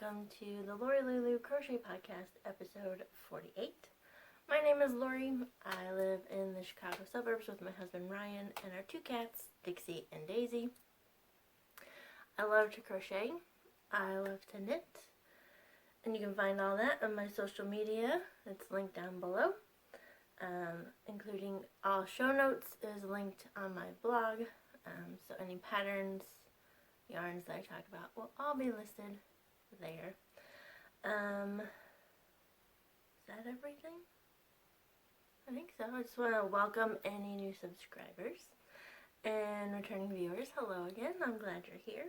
welcome to the Lori Lulu Crochet Podcast, episode 48. My name is Lori. I live in the Chicago suburbs with my husband Ryan and our two cats, Dixie and Daisy. I love to crochet. I love to knit. And you can find all that on my social media. It's linked down below. Including all show notes is linked on my blog. So any patterns, yarns that I talk about will all be listed there. Is that everything? I think so. I just want to welcome any new subscribers and returning viewers. Hello again. I'm glad you're here.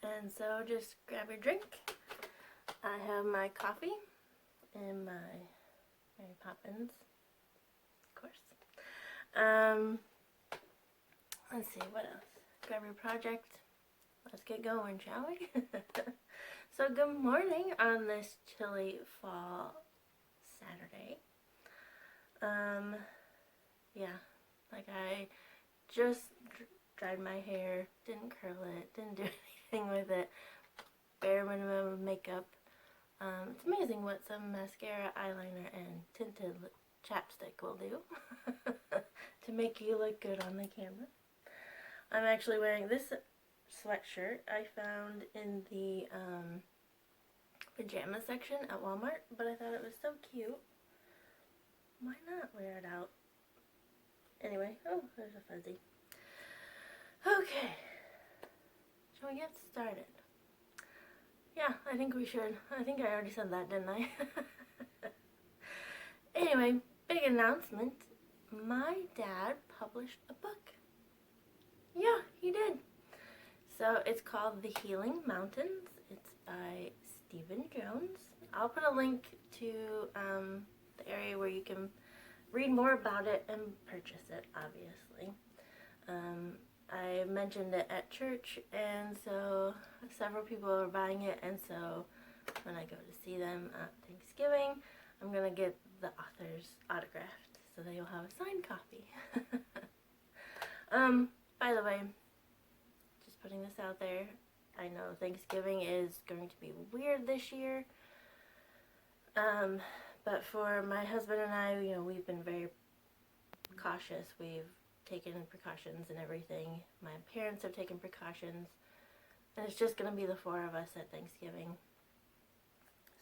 And so just grab your drink. I have my coffee and my Mary Poppins, of course. Let's see, what else? Grab your project. Let's get going, shall we? So good morning on this chilly fall Saturday. Yeah, like I just dried my hair, didn't curl it, didn't do anything with it, bare minimum of makeup. It's amazing what some mascara, eyeliner, and tinted chapstick will do to make you look good on the camera. I'm actually wearing this sweatshirt I found in the pajama section at Walmart, but I thought it was so cute. Why not wear it out? Anyway, oh, there's a fuzzy. Okay, shall we get started? Yeah, I think we should. I think I already said that, didn't I? Anyway, big announcement. My dad published a book. Yeah, he did. So it's called The Healing Mountains. It's by Stephen Jones. I'll put a link to the area where you can read more about it and purchase it, obviously. I mentioned it at church, and so several people are buying it, and so when I go to see them at Thanksgiving, I'm going to get the author's autographed, so that you'll have a signed copy. By the way, just putting this out there, I know Thanksgiving is going to be weird this year, but for my husband and I, we've been very cautious. We've taken precautions and everything. My parents have taken precautions, and it's just going to be the four of us at Thanksgiving.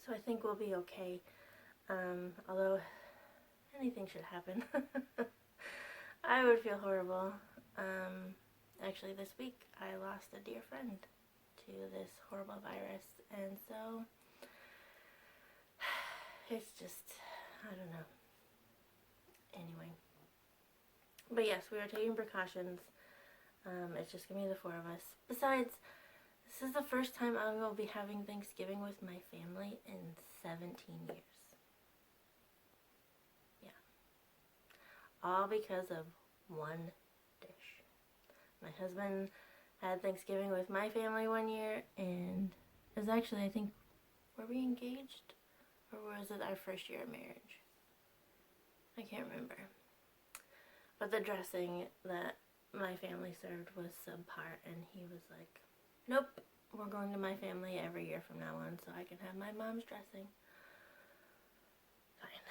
So I think we'll be okay, although anything should happen. I would feel horrible. Actually this week I lost a dear friend to this horrible virus, and so it's just, I don't know. Anyway. But yes, we are taking precautions. It's just going to be the four of us. Besides, this is the first time I will be having Thanksgiving with my family in 17 years. Yeah. All because of one dish. My husband had Thanksgiving with my family one year, and it was actually, I think, were we engaged? Or was it our first year of marriage? I can't remember. But the dressing that my family served was subpar, and he was like, nope, we're going to my family every year from now on so I can have my mom's dressing. Fine.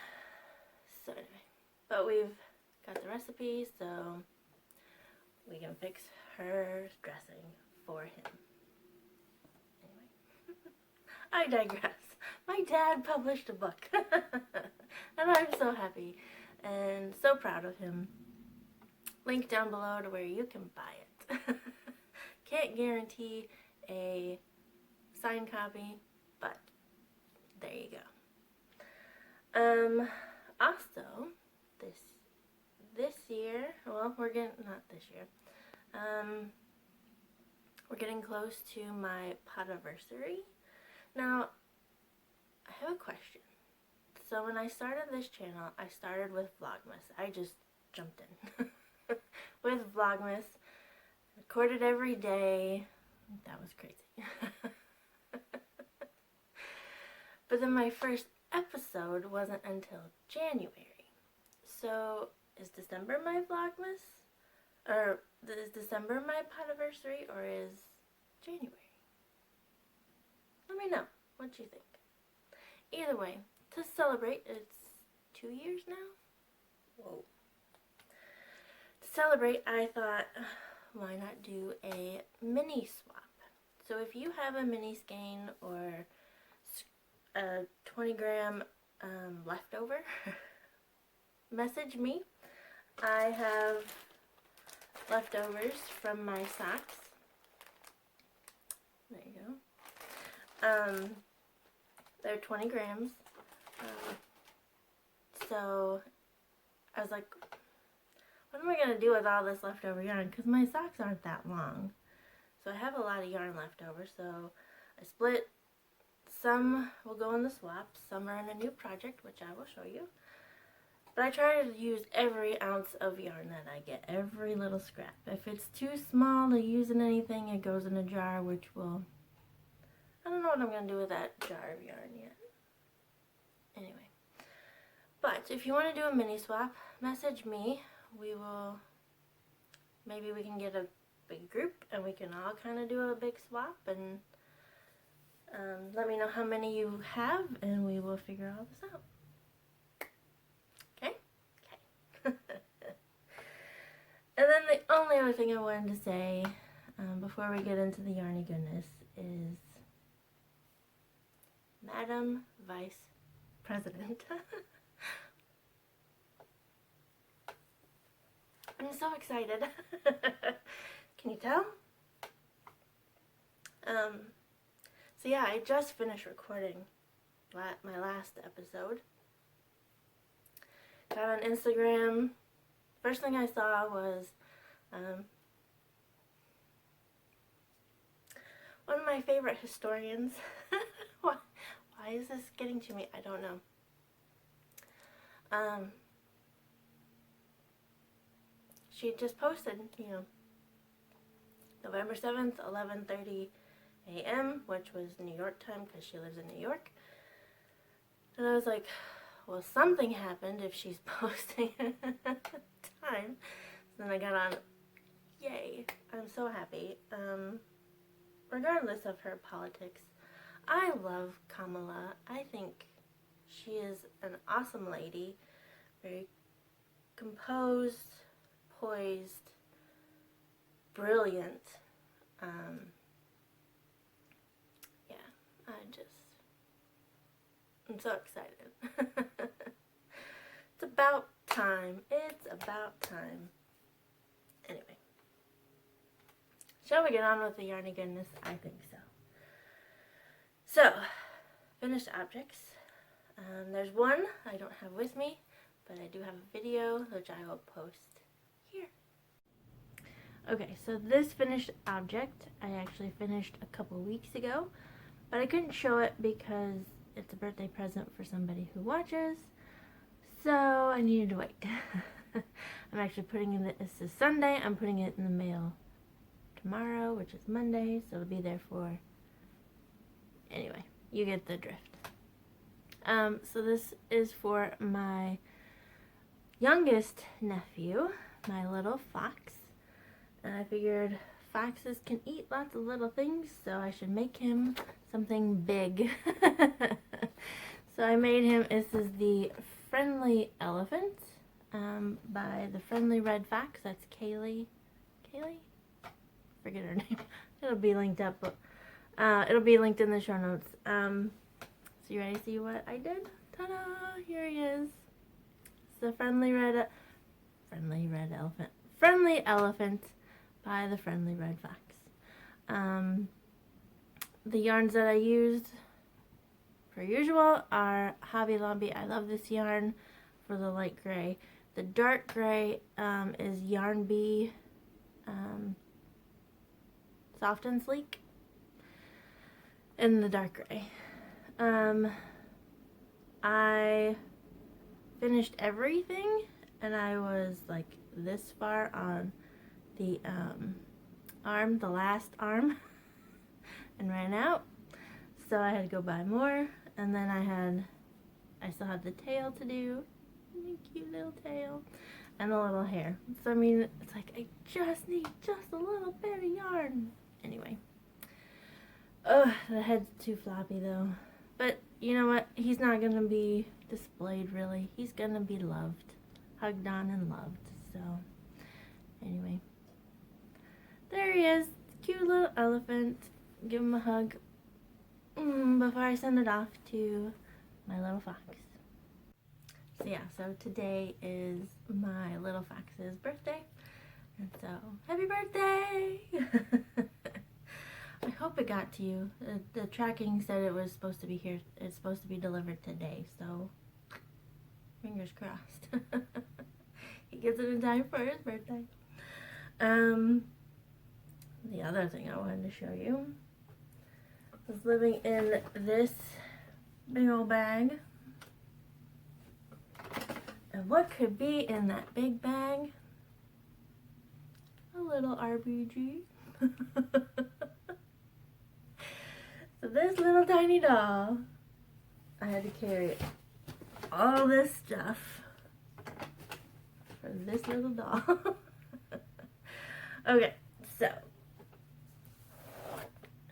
So anyway, but we've got the recipe, so we can fix her dressing for him. Anyway, I digress. My dad published a book, and I'm so happy and so proud of him. Link down below to where you can buy it. Can't guarantee a signed copy, but there you go. Also, this year, well, we're getting close to my podiversary. Now, I have a question. So when I started this channel, I started with Vlogmas. I just jumped in. With Vlogmas, recorded every day. That was crazy. But then my first episode wasn't until January. So is December my Vlogmas? Or is December my podiversary, or is January? Let me know what you think. Either way, to celebrate, it's 2 years now? Whoa. To celebrate, I thought, why not do a mini swap? So if you have a mini skein or a 20-gram leftover, message me. I have leftovers from my socks. There you go. They're 20 grams. So I was like, what am I going to do with all this leftover yarn? Because my socks aren't that long. So I have a lot of yarn left over. So I split. Some will go in the swap. Some are in a new project, which I will show you. But I try to use every ounce of yarn that I get. Every little scrap. If it's too small to use in anything, it goes in a jar, which will... I don't know what I'm going to do with that jar of yarn yet. Anyway. But if you want to do a mini swap, message me. We will... Maybe we can get a big group and we can all kind of do a big swap, and let me know how many you have and we will figure all this out. Okay? Okay. And then the only other thing I wanted to say before we get into the yarny goodness is Madam Vice President. I'm so excited. Can you tell? So yeah, I just finished recording my last episode. Got on Instagram. First thing I saw was one of my favorite historians. Why is this getting to me? I don't know. She just posted, November 7th, 11:30 a.m., which was New York time because she lives in New York. And I was like, well, something happened if she's posting time. So then I got on. Yay. I'm so happy. Regardless of her politics, I love Kamala. I think she is an awesome lady. Very composed, poised, brilliant. Yeah, I'm so excited. It's about time. It's about time. Anyway. Shall we get on with the yarny goodness? I think so. So, finished objects. There's one I don't have with me, but I do have a video which I will post here. Okay, so this finished object I actually finished a couple weeks ago, but I couldn't show it because it's a birthday present for somebody who watches, so I needed to wait. I'm actually putting in this is Sunday. I'm putting it in the mail tomorrow, which is Monday, so it'll be there for... Anyway, you get the drift. So this is for my youngest nephew, my little fox. And I figured foxes can eat lots of little things, so I should make him something big. So I made him, this is the Friendly Elephant by the Friendly Red Fox. That's Kaylee? Forget her name. It'll be linked up. It'll be linked in the show notes. So you ready to see what I did? Ta-da! Here he is. It's the Friendly Elephant by the Friendly Red Fox. The yarns that I used, per usual, are Hobby Lobby. I love this yarn for the light gray. The dark gray is Yarn Bee Soft and Sleek. In the dark gray. I finished everything, and I was like this far on the arm, the last arm, and ran out. So I had to go buy more, and then I still had the tail to do, cute little tail, and the little hair. So I mean, it's like I just need just a little bit of yarn. Anyway. Oh, the head's too floppy though. But you know what? He's not gonna be displayed really. He's gonna be loved. Hugged on and loved. So, anyway. There he is. Cute little elephant. Give him a hug. Before I send it off to my little fox. So yeah, so today is my little fox's birthday. And so, happy birthday! I hope it got to you. The tracking said it was supposed to be here. It's supposed to be delivered today, so fingers crossed. He gets it in time for his birthday. The other thing I wanted to show you was living in this big old bag. And what could be in that big bag? A little RBG. So this little tiny doll, I had to carry all this stuff for this little doll. Okay, so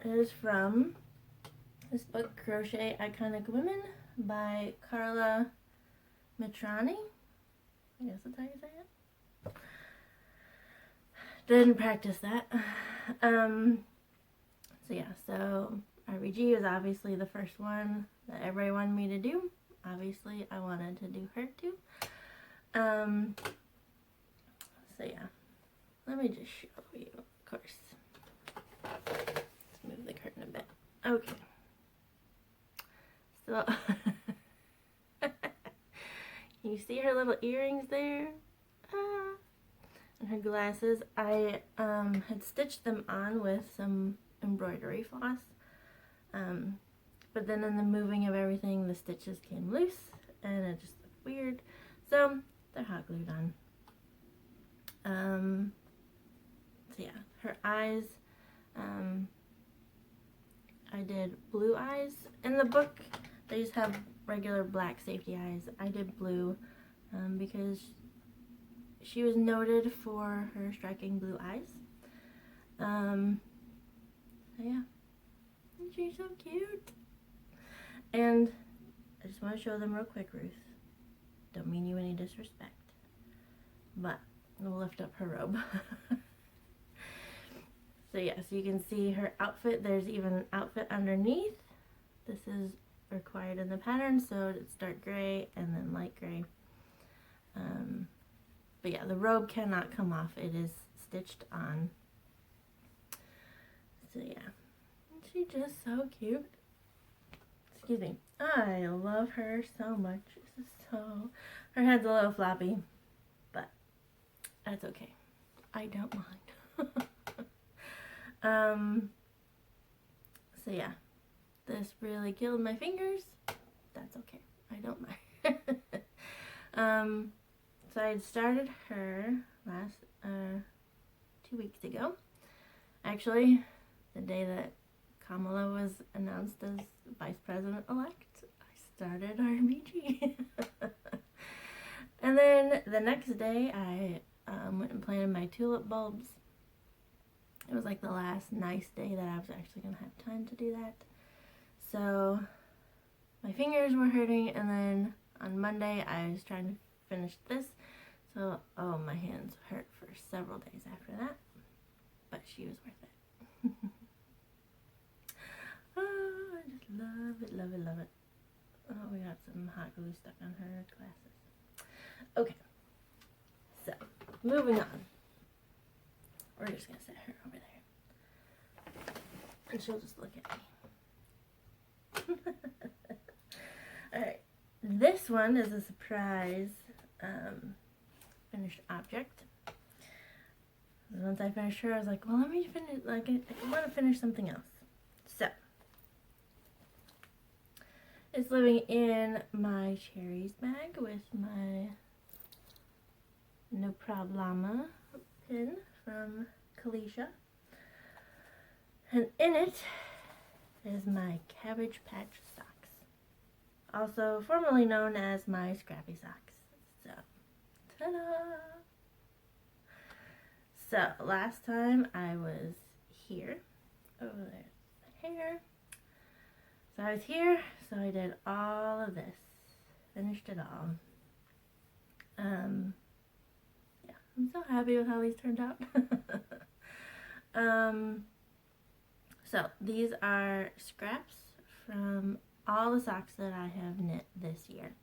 it is from this book, Crochet Iconic Women by Carla Mitrani. I guess that's how you say it. Didn't practice that. So yeah, so RBG was obviously the first one that everybody wanted me to do. Obviously, I wanted to do her too. So yeah, let me just show you, of course. Let's move the curtain a bit. Okay. So, you see her little earrings there? And her glasses. I had stitched them on with some embroidery floss. But then in the moving of everything, the stitches came loose and it just looked weird. So they're hot glued on. So yeah, her eyes, I did blue eyes. In the book, they just have regular black safety eyes. I did blue because she was noted for her striking blue eyes. So yeah, she's so cute. And I just want to show them real quick, Ruth. Don't mean you any disrespect, but we'll lift up her robe. So yeah, so you can see her outfit. There's even an outfit underneath. This is required in the pattern, so it's dark gray and then light gray. But yeah, the robe cannot come off. It is stitched on. So yeah, she's just so cute. Excuse me. I love her so much. This is so... Her head's a little floppy, but that's okay. I don't mind. So yeah, this really killed my fingers. That's okay. I don't mind. So I had started her last 2 weeks ago. Actually, the day that Kamala was announced as Vice President-elect, I started RBG. And then the next day, I went and planted my tulip bulbs. It was like the last nice day that I was actually going to have time to do that. So my fingers were hurting, and then on Monday I was trying to finish this. So, oh, my hands hurt for several days after that. But she was worth it. Oh, I just love it, love it, love it. Oh, we got some hot glue stuck on her glasses. Okay. So, moving on. We're just going to set her over there. And she'll just look at me. Alright. This one is a surprise finished object. Once I finished her, I was like, well, let me finish, like, I want to finish something else. So, it's living in my cherries bag with my No Problema pin from Kalisha. And in it is my Cabbage Patch socks. Also formerly known as my Scrappy socks. So, ta-da! So, last time I was here. Oh, there's hair. So I was here, so I did all of this. Finished it all. Yeah, I'm so happy with how these turned out. So these are scraps from all the socks that I have knit this year.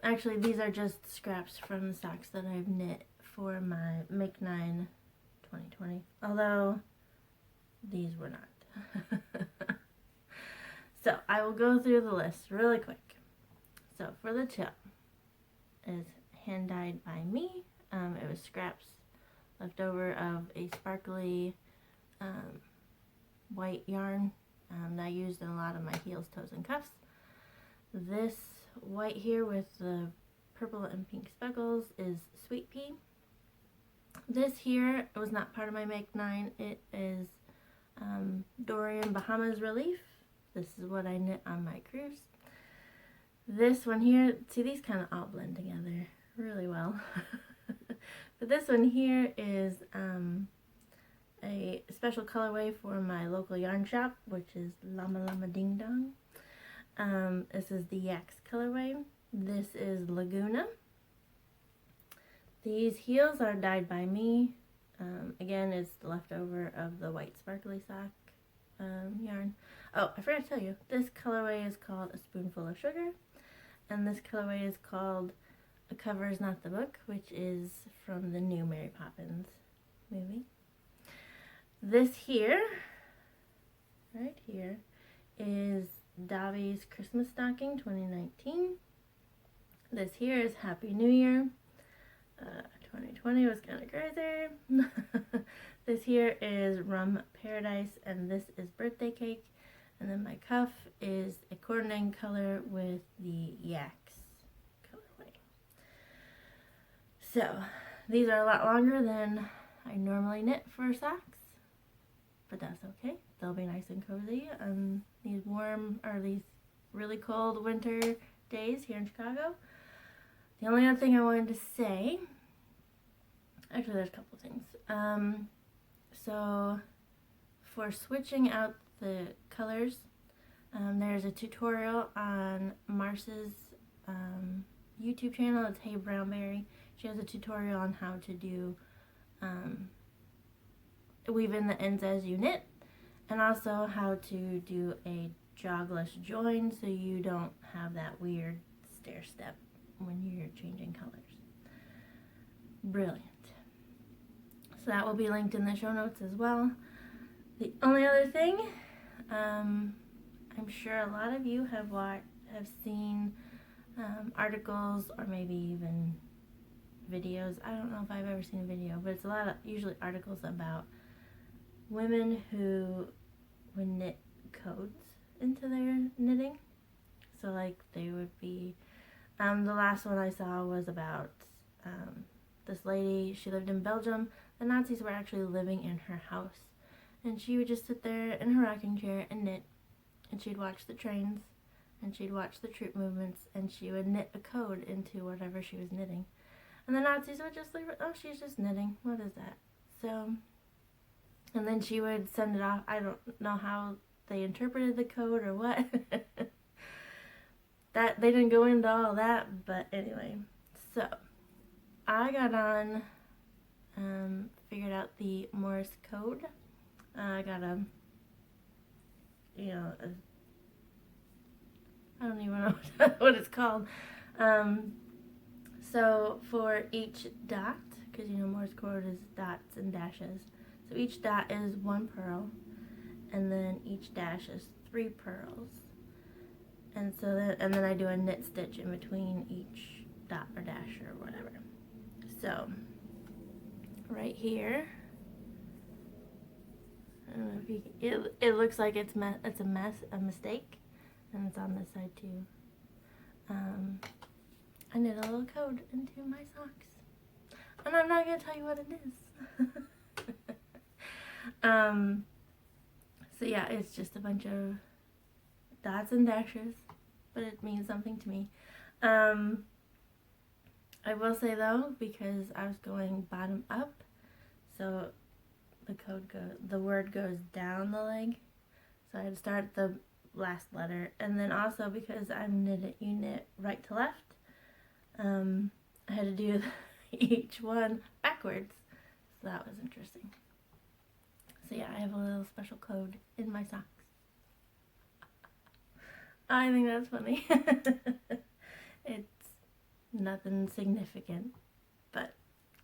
Actually, these are just scraps from the socks that I've knit for my Make 9 2020. Although, these were not. So, I will go through the list really quick. So, for the toe, is hand dyed by me. It was scraps left over of a sparkly white yarn that I used in a lot of my heels, toes, and cuffs. This white here with the purple and pink speckles is Sweet Pea. This here was not part of my Make 9. It is Dorian Bahamas Relief. This is what I knit on my cruise. This one here, see, these kind of all blend together really well. But this one here is a special colorway for my local yarn shop, which is Llama Llama Ding Dong. This is the Yaks colorway. This is Laguna. These heels are dyed by me. Again, it's the leftover of the white sparkly sock yarn. Oh, I forgot to tell you, this colorway is called A Spoonful of Sugar, and this colorway is called A Cover Is Not the Book, which is from the new Mary Poppins movie. This here, right here, is Dobby's Christmas Stocking 2019. This here is Happy New Year. 2020 was kind of crazy. This here is Rum Paradise, and this is Birthday Cake. And then my cuff is a coordinating color with the Yaks colorway. So, these are a lot longer than I normally knit for socks, but that's okay. They'll be nice and cozy on these warm, or these really cold winter days here in Chicago. The only other thing I wanted to say, actually there's a couple things. So for switching out the colors, there's a tutorial on Mars's YouTube channel. It's Hey Brownberry. She has a tutorial on how to do weave in the ends as you knit, and also how to do a jogless join so you don't have that weird stair step when you're changing colors. Brilliant. So that will be linked in the show notes as well. The only other thing, I'm sure a lot of you have seen articles or maybe even videos. I don't know if I've ever seen a video, but it's a lot of usually articles about women who would knit codes into their knitting. So like they would be, the last one I saw was about this lady. She lived in Belgium. The Nazis were actually living in her house, and she would just sit there in her rocking chair and knit, and she'd watch the trains, and she'd watch the troop movements, and she would knit a code into whatever she was knitting. And the Nazis would just leave her, oh, she's just knitting, what is that? So, and then she would send it off. I don't know how they interpreted the code or what. That they didn't go into all that, but anyway. So, I got on, figured out the Morse code. I got I don't even know what it's called. So for each dot, because Morse code is dots and dashes, so each dot is 1 purl, and then each dash is 3 purls, and then I do a knit stitch in between each dot or dash or whatever. So right here, I don't know if you can, it looks like it's a mistake, and it's on this side too. I knit a little code into my socks, and I'm not gonna tell you what it is. So yeah, it's just a bunch of dots and dashes, but it means something to me. I will say though, because I was going bottom up, so the word goes down the leg. So I had to start at the last letter. And then also because you knit right to left, I had to do each one backwards. So that was interesting. So yeah, I have a little special code in my socks. I think that's funny. It's nothing significant, but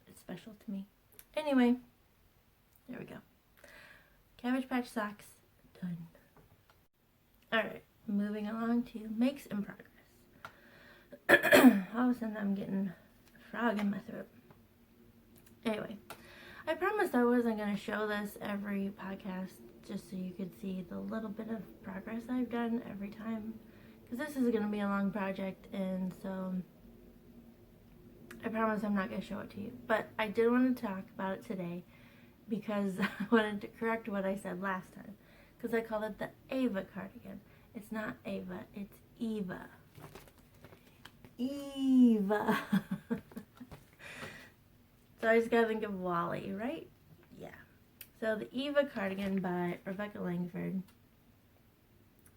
it's special to me. Anyway, there we go. Cabbage Patch socks done. Alright, moving along to makes in progress. All of a sudden I'm getting a frog in my throat. Anyway, I promised I wasn't going to show this every podcast just so you could see the little bit of progress I've done every time. Because this is going to be a long project, and so I promise I'm not going to show it to you. But I did want to talk about it today because I wanted to correct what I said last time. Because I called it the Ava cardigan. It's not Ava, it's Eva. Eva. So I just gotta think of Wally, right? Yeah. So the Eva cardigan by Rebecca Langford.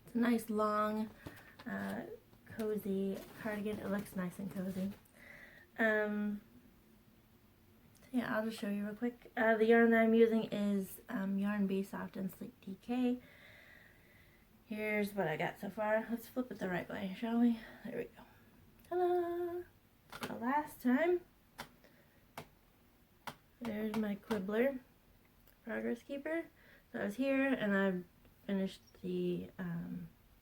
It's a nice long, cozy cardigan. It looks nice and cozy. So yeah, I'll just show you real quick. The yarn that I'm using is Yarn Bee Soft and Sleek DK. Here's what I got so far. Let's flip it the right way, shall we? There we go. Ta-da! The last time. There's my quibbler, progress keeper. So I was here and I've finished the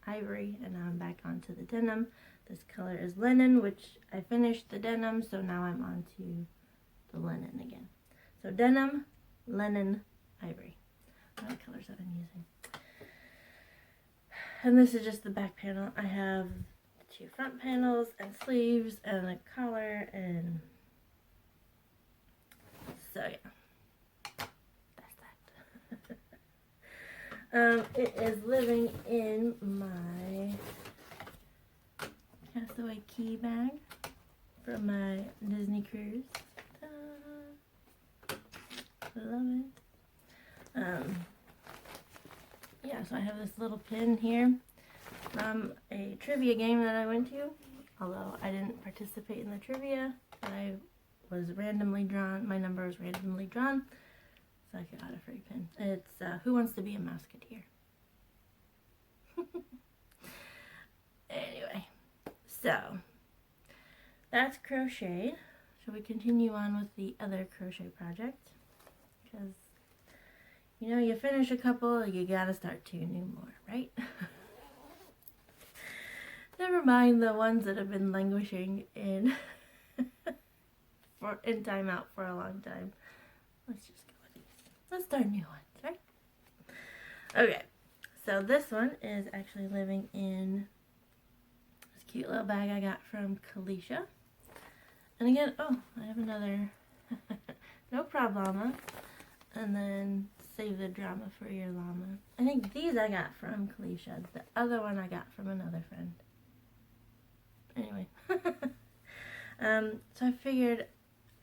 ivory, and now I'm back onto the denim. This color is linen, which I finished the denim, so now I'm on to the linen again. So denim, linen, ivory. What colors that I'm using. And this is just the back panel. I have two front panels and sleeves and a collar, and so yeah, that's that. It is living in my Castaway key bag from my Disney cruise. Love it. Yeah, so I have this little pin here from a trivia game that I went to. Although I didn't participate in the trivia, I was randomly drawn. My number was randomly drawn, so I got a free pin. It's Who Wants to Be a Musketeer? Anyway, so that's crochet. Shall we continue on with the other crochet project? Because, you know, you finish a couple, you gotta start 2 new more, right? Never mind the ones that have been languishing in timeout for a long time. Let's just go with these. Let's start new ones, right? Okay, so this one is actually living in this cute little bag I got from Kalisha. And again, oh, I have another no problema. And then save the drama for your llama. I think these I got from Kalisha. The other one I got from another friend. Anyway. So I figured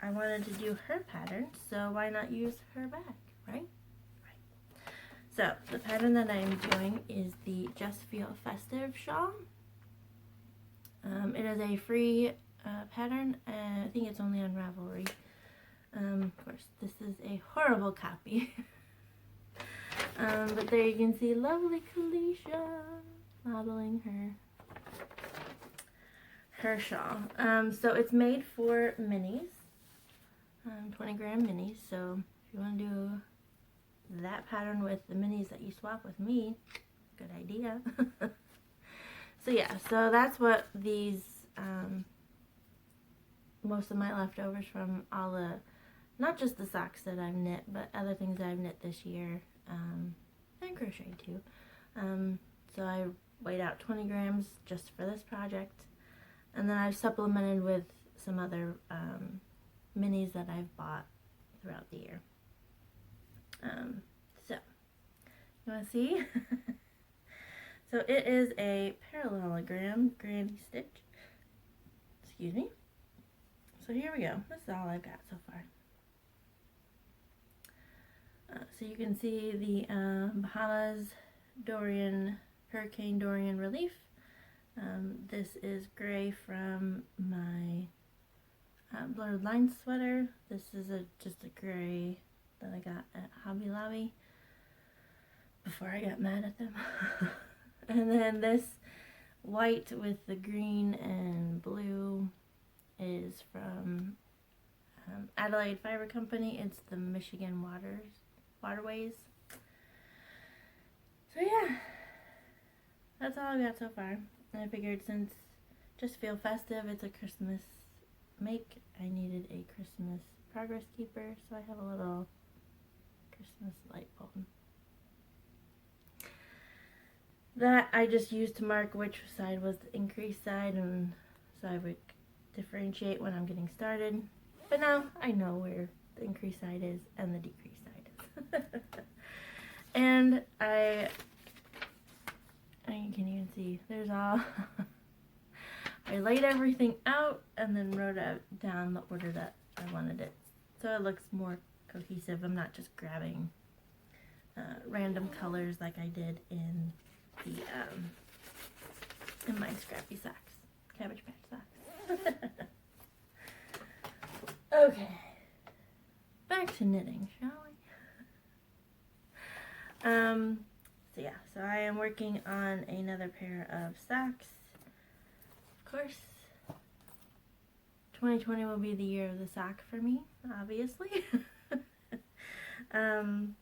I wanted to do her pattern, so why not use her bag, right? Right. So the pattern that I'm doing is the Just Feel Festive shawl. It is a free pattern, and I think it's only on Ravelry. Of course, this is a horrible copy. But there you can see lovely Kalisha modeling her shawl. So it's made for minis, 20-gram minis. So if you want to do that pattern with the minis that you swap with me, good idea. So yeah, so that's what these, most of my leftovers from all the, not just the socks that I've knit, but other things that I've knit this year, and crocheted too. So I weighed out 20 grams just for this project, and then I've supplemented with some other minis that I've bought throughout the year. So, you want to see? So it is a parallelogram granny stitch. Excuse me. So here we go. This is all I've got so far. So you can see the Bahamas Hurricane Dorian relief. This is gray from my blurred line sweater. This is just a gray that I got at Hobby Lobby before I got mad at them. And then this white with the green and blue is from Adelaide Fiber Company. It's the Michigan Waterways. So yeah, that's all I got so far. And I figured since just feel festive, it's a Christmas make, I needed a Christmas progress keeper, so I have a little Christmas light bulb that I just used to mark which side was the increased side, and so I would differentiate when I'm getting started. But now I know where the increased side is and the decreased side is. And you can even see there's all I laid everything out and then wrote out down the order that I wanted it, so it looks more cohesive. I'm not just grabbing random colors like I did in the in my scrappy socks, Cabbage Patch socks. Okay, back to knitting, shall we? So yeah, so I am working on another pair of socks. Of course, 2020 will be the year of the sock for me, obviously. So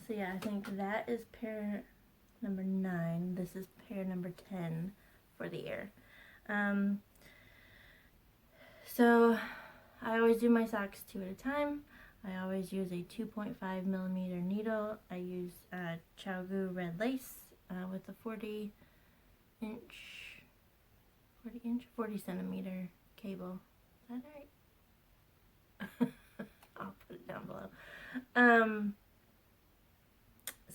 yeah, I think that is pair number 9. This is pair number 10 for the year. So I always do my socks 2 at a time. I always use a 2.5mm needle. I use Chowgu red lace with a 40 centimeter cable. Is that right? I'll put it down below.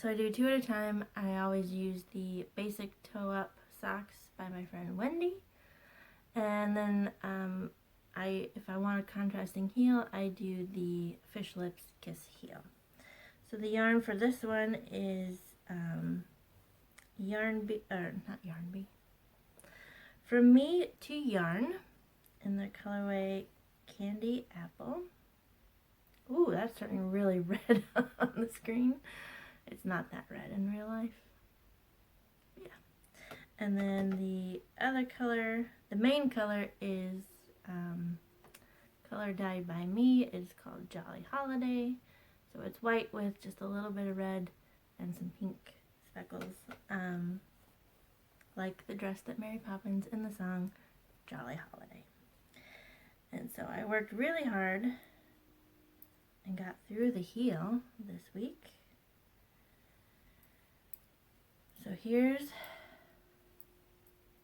So I do 2 at a time. I always use the basic toe up socks by my friend Wendy. And then if I want a contrasting heel, I do the Fish Lips Kiss heel. So the yarn for this one is From Me to Yarn in the colorway Candy Apple. Ooh, that's turning really red on the screen. It's not that red in real life. Yeah. And then the other color, the main color is color dyed by me. It's called Jolly Holiday. So it's white with just a little bit of red and some pink speckles. Like the dress that Mary Poppins in the song Jolly Holiday. And so I worked really hard and got through the heel this week. So here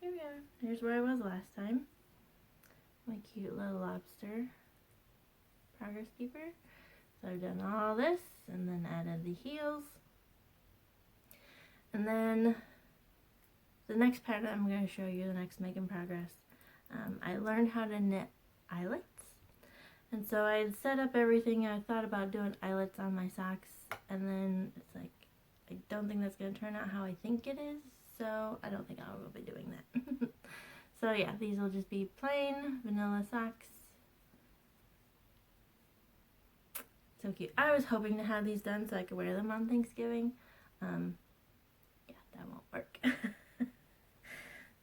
we are. Here's where I was last time. My cute little lobster progress keeper. So I've done all this and then added the heels. And then the next pattern I'm going to show you, the next make in progress, I learned how to knit eyelets. And so I had set up everything. I thought about doing eyelets on my socks, and then it's like, I don't think that's going to turn out how I think it is, so I don't think I will be doing that. So yeah, these will just be plain vanilla socks. So cute. I was hoping to have these done so I could wear them on Thanksgiving. Yeah, that won't work.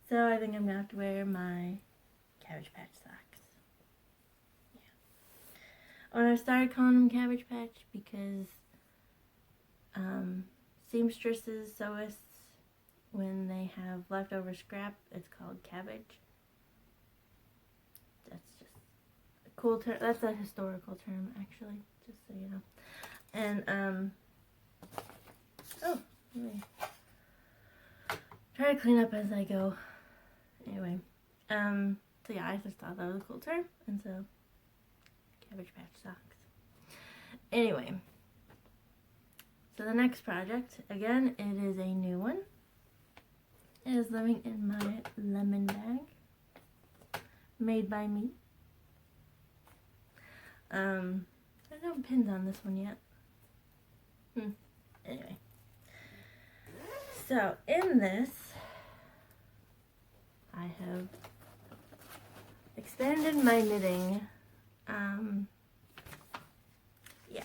So I think I'm going to have to wear my Cabbage Patch socks. Yeah. When I started calling them Cabbage Patch because seamstresses, sewists, when they have leftover scrap, it's called cabbage. That's just a cool term. That's a historical term, actually, just so you know. And, oh, let me try to clean up as I go. Anyway, so yeah, I just thought that was a cool term, and so Cabbage Patch socks. Anyway, so the next project, again, it is a new one. It is living in my lemon bag, made by me. There's no pins on this one yet. Anyway. So, in this, I have expanded my knitting. Yeah.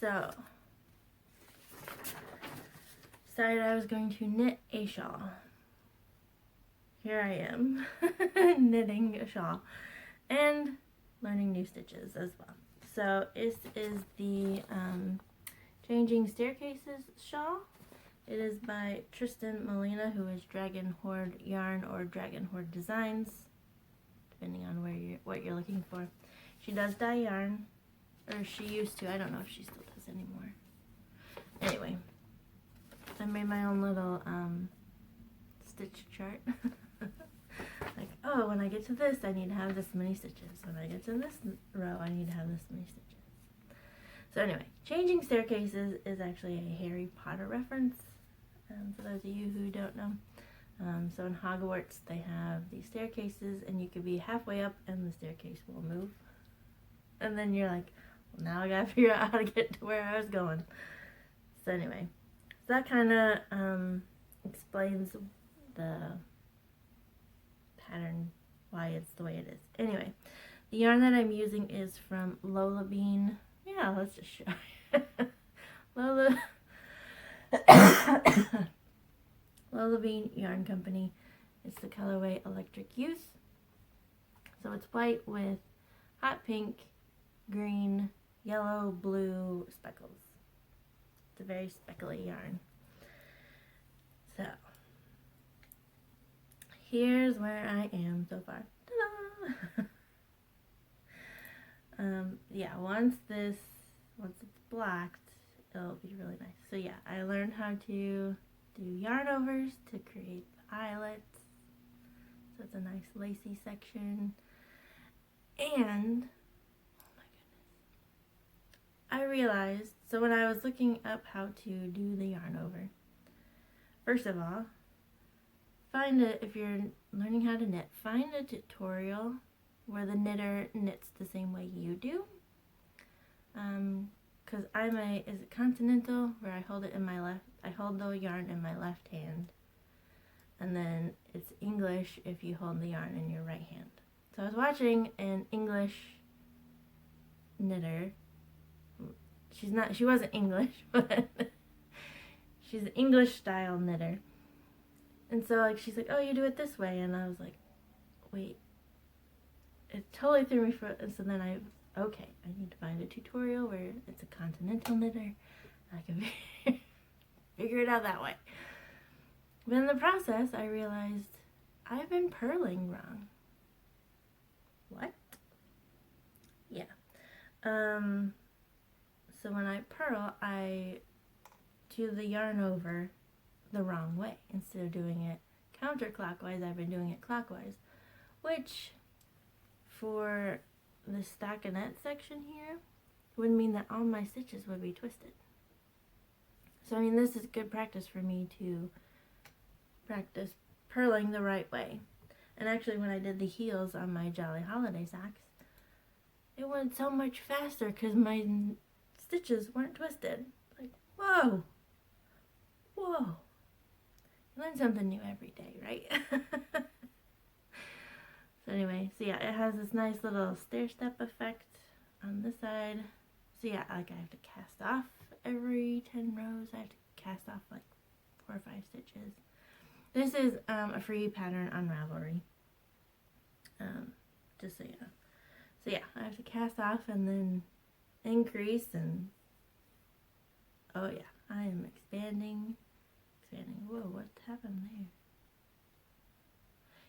So, decided I was going to knit a shawl. Here I am, knitting a shawl and learning new stitches as well. So, this is the Changing Staircases shawl. It is by Tristan Molina, who is Dragon Horde Yarn or Dragon Horde Designs, depending on what you're looking for. She does dye yarn, or she used to. I don't know if she still does anymore. Anyway, I made my own little stitch chart. Like, oh, when I get to this, I need to have this many stitches. When I get to this row, I need to have this many stitches. So anyway, Changing Staircases is actually a Harry Potter reference, for those of you who don't know. So in Hogwarts, they have these staircases, and you could be halfway up, and the staircase will move. And then you're like, well, now I gotta figure out how to get to where I was going. So anyway, so that kind of explains the pattern, why it's the way it is. Anyway, the yarn that I'm using is from Lola Bean. Yeah, let's just show you. Lola Bean Yarn Company. It's the colorway Electric Youth. So it's white with hot pink, green, yellow, blue speckles. It's a very speckly yarn. So here's where I am so far. Ta-da! Yeah, once it's blacked, it'll be really nice. So yeah, I learned how to do yarn overs to create the eyelets. So it's a nice lacy section. And, oh my goodness, I realized, so when I was looking up how to do the yarn over, first of all, if you're learning how to knit, find a tutorial where the knitter knits the same way you do. Because is it continental, where I hold the yarn in my left hand, and then it's English if you hold the yarn in your right hand. So I was watching an English knitter. She wasn't English, but she's an English style knitter. And so like she's like, oh, you do it this way, and I was like, wait. It totally threw me for, and so then I need to find a tutorial where it's a continental knitter. I can figure it out that way. But in the process, I realized I've been purling wrong. What? Yeah. So when I purl, I do the yarn over the wrong way. Instead of doing it counterclockwise, I've been doing it clockwise, which for the stockinette section here would mean that all my stitches would be twisted. So I mean, this is good practice for me to practice purling the right way. And actually when I did the heels on my Jolly Holiday socks, it went so much faster because my stitches weren't twisted. Like, whoa, you learn something new every day, right? So anyway, so yeah, it has this nice little stair-step effect on this side. So yeah, like I have to cast off every 10 rows. I have to cast off like 4 or 5 stitches. This is a free pattern on Ravelry. Just so you know. So yeah, I have to cast off and then increase, and oh yeah, I am expanding. Whoa, what happened there?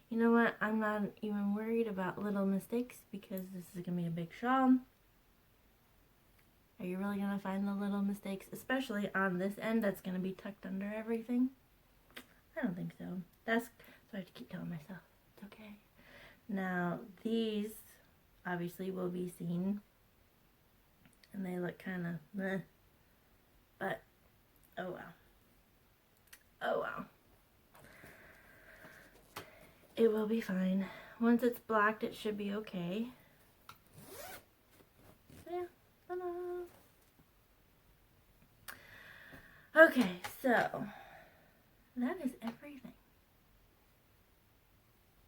You know what? I'm not even worried about little mistakes because this is going to be a big shawl. Are you really going to find the little mistakes? Especially on this end that's going to be tucked under everything? I don't think so. That's what I have to keep telling myself. It's okay. Now, these obviously will be seen. And they look kind of meh. But, oh well. Oh well. It will be fine. Once it's blocked, it should be okay. So yeah, ta-da! So, that is everything.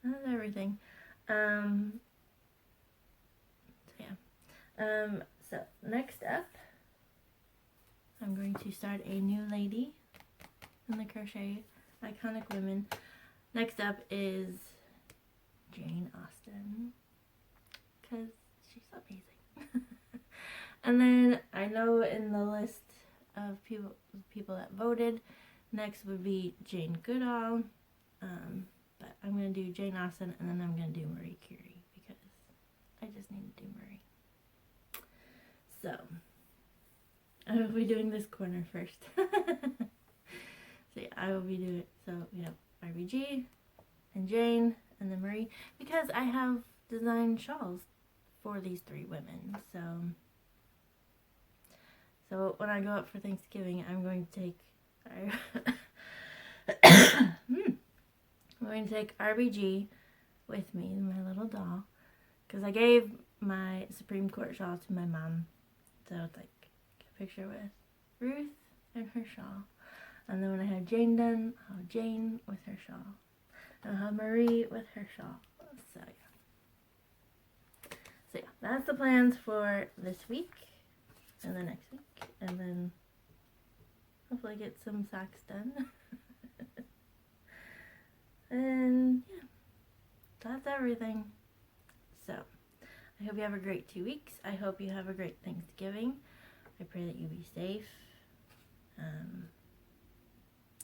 That's everything. So next up, I'm going to start a new lady in the Crochet Iconic Women. Next up is Jane Austen, because she's amazing. And then I know in the list of people that voted, next would be Jane Goodall. But I'm going to do Jane Austen, and then I'm going to do Marie Curie, because I just need to do Marie. So, I will be doing this corner first. So yeah, I will be doing it. So we have RBG, and Jane, and then Marie, because I have designed shawls for these 3 women. So when I go up for Thanksgiving, I'm going to take I'm going to take RBG with me, my little doll, because I gave my Supreme Court shawl to my mom. So it's like a picture with Ruth and her shawl. And then when I have Jane done, I'll have Jane with her shawl. And I'll have Marie with her shawl. So yeah, that's the plans for this week and the next week. And then hopefully get some socks done. And yeah, that's everything. So, I hope you have a great 2 weeks. I hope you have a great Thanksgiving. I pray that you be safe.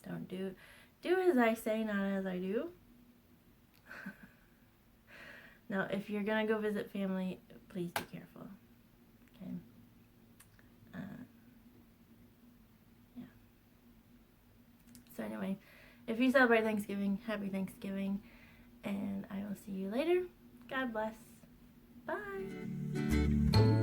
Don't do as I say, not as I do. Now, if you're gonna go visit family, please be careful. Okay. Yeah. So anyway, if you celebrate Thanksgiving, happy Thanksgiving, and I will see you later. God bless. Bye.